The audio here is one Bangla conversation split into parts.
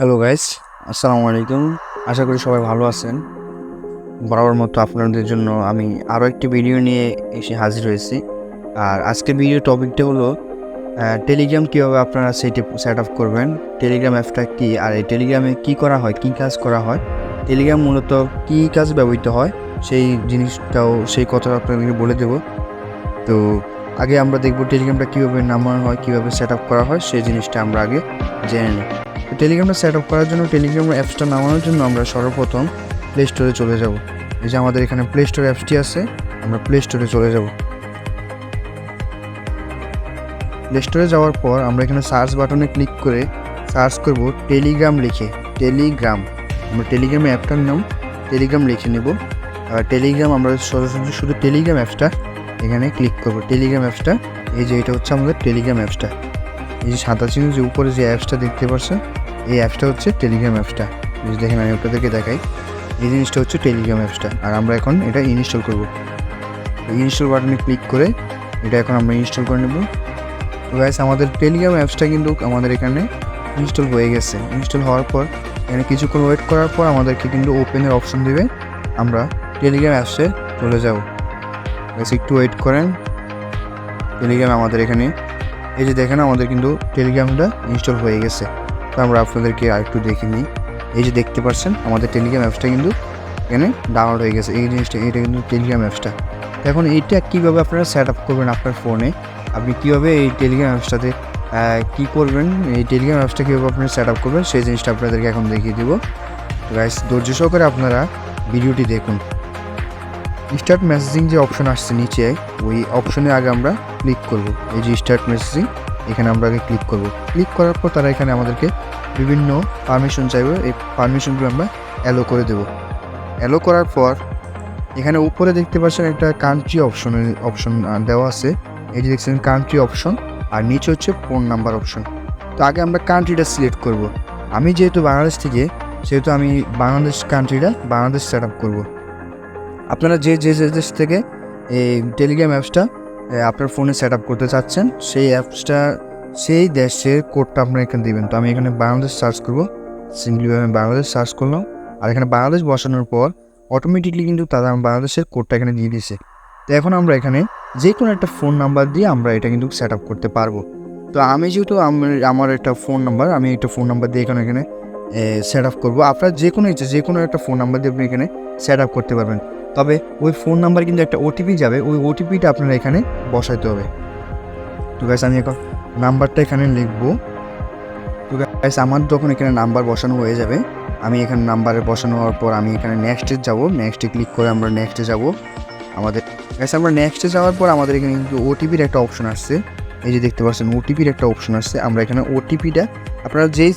হ্যালো গাইস, আসসালামু আলাইকুম। আশা করি সবাই ভালো আছেন। বরাবর মতো আপনাদের জন্য আমি আরও একটি ভিডিও নিয়ে এসে হাজির হয়েছি। আর আজকের ভিডিও টপিকটা হলো টেলিগ্রাম কীভাবে আপনারা সেট আপ করবেন, টেলিগ্রাম অ্যাপটা কী, আর এই টেলিগ্রামে কী করা হয়, কী কাজ করা হয়, টেলিগ্রাম মূলত কী কাজ ব্যবহৃত হয় সেই কথাটা আপনাদেরকে বলে দেব। তো আগে আমরা দেখব টেলিগ্রামটা কীভাবে নামানো হয়, কীভাবে সেট আপ করা হয়, সেই জিনিসটা আমরা আগে জেনে নিই। তো টেলিগ্রামটা সেট আপ করার জন্য, টেলিগ্রাম অ্যাপসটা নামানোর জন্য আমরা সর্বপ্রথম প্লে স্টোরে চলে যাব। এই যে আমাদের এখানে প্লে স্টোর অ্যাপসটি আছে, আমরা প্লে স্টোরে চলে যাব। প্লে স্টোরে যাওয়ার পর আমরা এখানে সার্চ বাটনে ক্লিক করে সার্চ করব টেলিগ্রাম লিখে। আমরা টেলিগ্রামের অ্যাপটার নাম টেলিগ্রাম লিখে নেব। আর টেলিগ্রাম আমরা সরাসরি শুধু টেলিগ্রাম অ্যাপসটা এখানে ক্লিক করব। টেলিগ্রাম অ্যাপসটা এই যে এটা হচ্ছে আমাদের টেলিগ্রাম অ্যাপসটা। এই যে সাদা চিহ্ন যে উপরে যে অ্যাপসটা দেখতে পাচ্ছেন, এই অ্যাপসটা হচ্ছে টেলিগ্রাম অ্যাপসটা। দেখেন আমি আপনাদেরকে দেখাই, এই জিনিসটা হচ্ছে টেলিগ্রাম অ্যাপসটা। আর আমরা এখন এটা ইনস্টল করব। ইনস্টল বাটনে ক্লিক করে এটা এখন আমরা ইনস্টল করে নেব। তো গাইস, আমাদের টেলিগ্রাম অ্যাপসটা কিন্তু আমাদের এখানে ইনস্টল হয়ে গেছে। ইনস্টল হওয়ার পর এখানে কিছুক্ষণ ওয়েট করার পর আমাদেরকে কিন্তু ওপেনের অপশন দেবে। আমরা টেলিগ্রাম অ্যাপসে চলে যাব। গাইস একটু ওয়েট করেন। টেলিগ্রাম আমাদের এখানে এই যে দেখেন, আমাদের কিন্তু টেলিগ্রামটা ইনস্টল হয়ে গেছে। তো আমরা আপনাদেরকে আরেকটু দেখে নিই। এই যে দেখতে পাচ্ছেন, আমাদের টেলিগ্রাম অ্যাপসটা কিন্তু এখানে ডাউনলোড হয়ে গেছে। এই জিনিসটা, এটা কিন্তু টেলিগ্রাম অ্যাপসটা। এখন এইটা কীভাবে আপনারা সেট আপ করবেন আপনার ফোনে, আপনি কীভাবে এই টেলিগ্রাম অ্যাপসটাতে কী করবেন, এই টেলিগ্রাম অ্যাপসটা কীভাবে আপনারা সেট আপ করবেন, সেই জিনিসটা আপনাদেরকে এখন দেখিয়ে দেবো। তো গাইস, ধৈর্য সহকারে আপনারা ভিডিওটি দেখুন। স্টার্ট মেসেজিং যে অপশন আসছে নিচে, ওই অপশনে আগে আমরা ক্লিক করব। এই যে স্টার্ট মেসেজিং, এখানে আমরা আগে ক্লিক করব। ক্লিক করার পর তারা এখানে আমাদেরকে বিভিন্ন পারমিশন চাইবে। এই পারমিশনগুলো আমরা অ্যালো করে দেব। অ্যালো করার পর এখানে উপরে দেখতে পাচ্ছেন একটা কান্ট্রি অপশন দেওয়া আছে। এই যে দেখছেন কান্ট্রি অপশন, আর নিচে হচ্ছে ফোন নাম্বার অপশন। তো আগে আমরা কান্ট্রিটা সিলেক্ট করব। আমি যেহেতু বাংলাদেশ থেকে, সেহেতু আমি বাংলাদেশ সেট আপ করবো। আপনারা যে যে দেশ থেকে এই টেলিগ্রাম অ্যাপসটা আপনার ফোনে সেট আপ করতে চাচ্ছেন, সেই দেশের কোডটা আপনারা এখানে দেবেন। তো আমি এখানে বাংলাদেশ সার্চ করব। সিম্পলিভাবে আমি বাংলাদেশ সার্চ করলাম। আর এখানে বাংলাদেশ বসানোর পর অটোমেটিকলি কিন্তু তারা বাংলাদেশের কোডটা এখানে দিয়ে দিয়েছে। তো এখন আমরা এখানে যে কোনো একটা ফোন নাম্বার দিয়ে আমরা এটা কিন্তু সেট আপ করতে পারবো। তো আমি যেহেতু আমার একটা ফোন নাম্বার দিয়ে এখানে সেট আপ করবো। আপনার যে কোনো একটা ফোন নাম্বার দিয়ে আপনি এখানে সেট আপ করতে পারবেন। তবে ওই ফোন নাম্বার কিন্তু একটা ওটিপি যাবে, ওই ওটিপিটা আপনারা এখানে বসাইতে হবে। তো গাইস, আমি এখন নাম্বারটা এখানে লিখবো। তো গাইস, আমার যখন এখানে নাম্বার বসানো হয়ে যাবে, আমি এখানে নাম্বারে বসানো হওয়ার পর আমি এখানে নেক্সটে যাব। নেক্সটে ক্লিক করে আমরা নেক্সটে যাব। আমরা নেক্সটে যাওয়ার পর আমাদের এখানে কিন্তু ওটিপির একটা অপশন আসছে। এই যে দেখতে পাচ্ছেন ওটিপির একটা অপশন আসছে। আমরা এখানে ওটিপিটা আপনারা যেই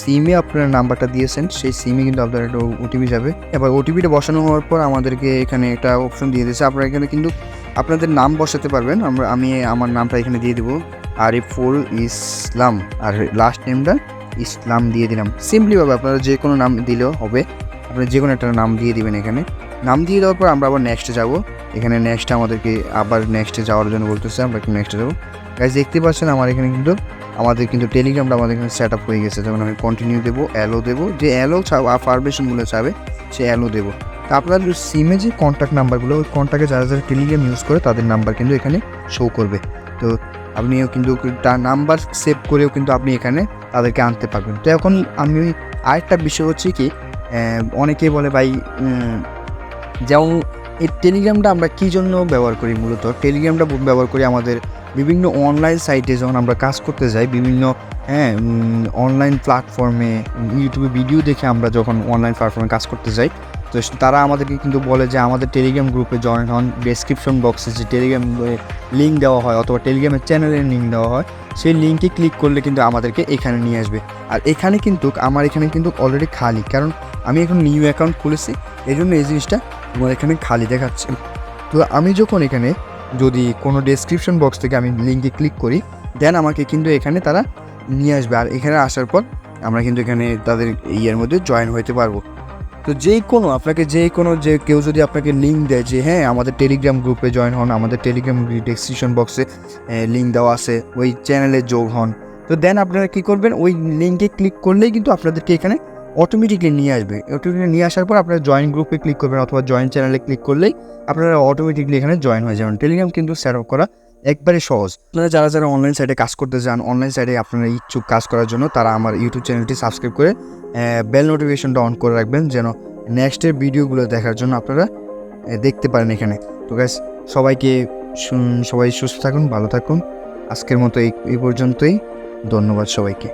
সিমে আপনারা নাম্বারটা দিয়েছেন, সেই সিমে কিন্তু আপনার একটা ওটিপি যাবে। এবার ওটিপিটা বসানো হওয়ার পর আমাদেরকে এখানে একটা অপশন দিয়ে দিয়েছে। আপনারা এখানে কিন্তু আপনাদের নাম বসাতে পারবেন। আমি আমার নামটা এখানে দিয়ে দেবো, আরিফুল ইসলাম, আর লাস্ট নেমটা ইসলাম দিয়ে দিলাম। সিম্পলিভাবে আপনারা যে কোনো নাম দিলেও হবে। আপনারা যে কোনো একটা নাম দিয়ে দিবেন। এখানে নাম দিয়ে দেওয়ার পর আমরা আবার নেক্সটে যাব। এখানে নেক্সটে আমাদেরকে আবার নেক্সটে যাওয়ার জন্য বলতেছে, আমরা একটু নেক্সটে যাবো। গাইস, দেখতে পাচ্ছেন আমাদের কিন্তু টেলিগ্রামটা আমাদের এখানে সেট আপ হয়ে গেছে। যখন আমি কন্টিনিউ দেবো, অ্যালো দেবো, যে অ্যালো পারমিশনগুলো চাবে সে অ্যালো দেবো। তো আপনার সিমে যে কন্ট্যাক্ট নাম্বারগুলো, ওই কন্ট্যাক্টে যারা টেলিগ্রাম ইউজ করে তাদের নাম্বার কিন্তু এখানে শো করবে। তো আপনিও কিন্তু তার নাম্বার সেভ করেও কিন্তু আপনি এখানে তাদেরকে আনতে পারবেন। তো এখন আমি আরেকটা বিষয় হচ্ছে কি, অনেকেই বলে ভাই, যেমন এই টেলিগ্রামটা আমরা কী জন্য ব্যবহার করি, মূলত টেলিগ্রামটা ব্যবহার করি আমাদের বিভিন্ন অনলাইন সাইটে যখন আমরা কাজ করতে যাই, বিভিন্ন অনলাইন প্ল্যাটফর্মে ইউটিউবে ভিডিও দেখে আমরা যখন অনলাইন প্ল্যাটফর্মে কাজ করতে যাই, তো তারা আমাদেরকে কিন্তু বলে যে আমাদের টেলিগ্রাম গ্রুপে জয়েন হন। ডেসক্রিপশন বক্সে যে টেলিগ্রাম লিঙ্ক দেওয়া হয়, অথবা টেলিগ্রামের চ্যানেলের লিঙ্ক দেওয়া হয়, সেই লিঙ্কে ক্লিক করলে কিন্তু আমাদেরকে এখানে নিয়ে আসবে। আর এখানে কিন্তু আমার এখানে কিন্তু অলরেডি খালি, কারণ আমি এখন নিউ অ্যাকাউন্ট খুলেছি, এই জন্য এই জিনিসটা আমার এখানে খালি দেখাচ্ছে। তো আমি যখন এখানে যদি কোনো ডেসক্রিপশন বক্স থেকে আমি লিঙ্কে ক্লিক করি, দেন আমাকে কিন্তু এখানে তারা নিয়ে আসবে। আর এখানে আসার পর আমরা কিন্তু এখানে তাদের ইয়ের মধ্যে জয়েন হতে পারবো। তো যে কেউ যদি আপনাকে লিঙ্ক দেয় যে হ্যাঁ আমাদের টেলিগ্রাম গ্রুপে জয়েন হন, আমাদের টেলিগ্রাম ডেসক্রিপশন বক্সে লিঙ্ক দেওয়া আছে, ওই চ্যানেলে যোগ হন, তো দেন আপনারা কী করবেন, ওই লিঙ্কে ক্লিক করলেই কিন্তু আপনাদেরকে এখানে অটোমেটিকলি নিয়ে আসবে। অটোমেটিকলি নিয়ে আসার পর আপনারা জয়েন গ্রুপে ক্লিক করবেন অথবা জয়েন চ্যানেলে ক্লিক করলেই আপনারা অটোমেটিকলি এখানে জয়েন হয়ে যাবেন। টেলিগ্রাম কিন্তু সেট আপ করা একবারে সহজ। আপনারা যারা যারা অনলাইন সাইটে কাজ করতে চান, অনলাইন সাইটে আপনারা ইচ্ছুক কাজ করার জন্য, তারা আমার ইউটিউব চ্যানেলটি সাবস্ক্রাইব করে বেল নোটিফিকেশনটা অন করে রাখবেন, যেন নেক্সটের ভিডিওগুলো দেখার জন্য আপনারা দেখতে পারেন এখানে। তো গাইস, সবাই সুস্থ থাকুন, ভালো থাকুন। আজকের মতো এই পর্যন্তই। ধন্যবাদ সবাইকে।